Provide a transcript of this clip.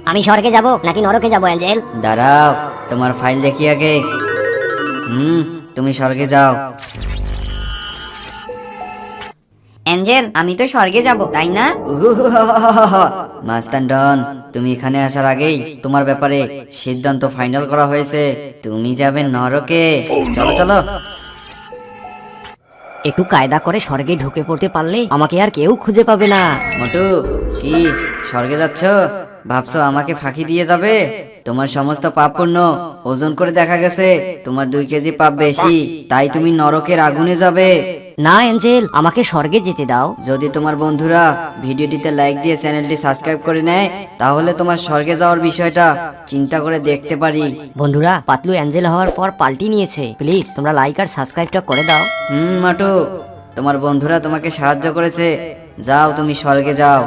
আমি স্বর্গে যাব নাকি নরকে যাব অ্যাঞ্জেল? দাঁড়াও, তোমার ফাইল দেখি আগে। তুমি স্বর্গে যাও। অ্যাঞ্জেল, আমি তো স্বর্গে যাব, তাই না? মাস্তান ডন, তুমি এখানে আসার আগেই তোমার ব্যাপারে সিদ্ধান্ত ফাইনাল করা হয়েছে। তুমি যাবে নরকে। চলো চলো। একটু কায়দা করে স্বর্গে ঢুকে পড়তে পারলে আমাকে আর কেউ খুঁজে পাবে না। মোটু, কি স্বর্গে যাচ্ছ? ভাবছো আমাকে ফাঁকি দিয়ে যাবে? তোমার সমস্ত পাপ পুণ্য ওজন করে দেখা গেছে তোমার 2 কেজি পাপ বেশি, তাই তুমি নরকের আগুনে যাবে। না অ্যাঞ্জেল, আমাকে স্বর্গে যেতে দাও। যদি তোমার বন্ধুরা ভিডিওটিতে লাইক দিয়ে চ্যানেলটি সাবস্ক্রাইব করে নেয়, তাহলে তোমার স্বর্গে যাওয়ার বিষয়টা চিন্তা করে দেখতে পারি। বন্ধুরা, পাতলু অ্যাঞ্জেল হওয়ার পর পাল্টি নিয়েছে। প্লিজ তোমরা লাইক আর সাবস্ক্রাইবটা করে দাও। মোটু, তোমার বন্ধুরা তোমাকে সাহায্য করেছে। যাও, তুমি স্বর্গে যাও।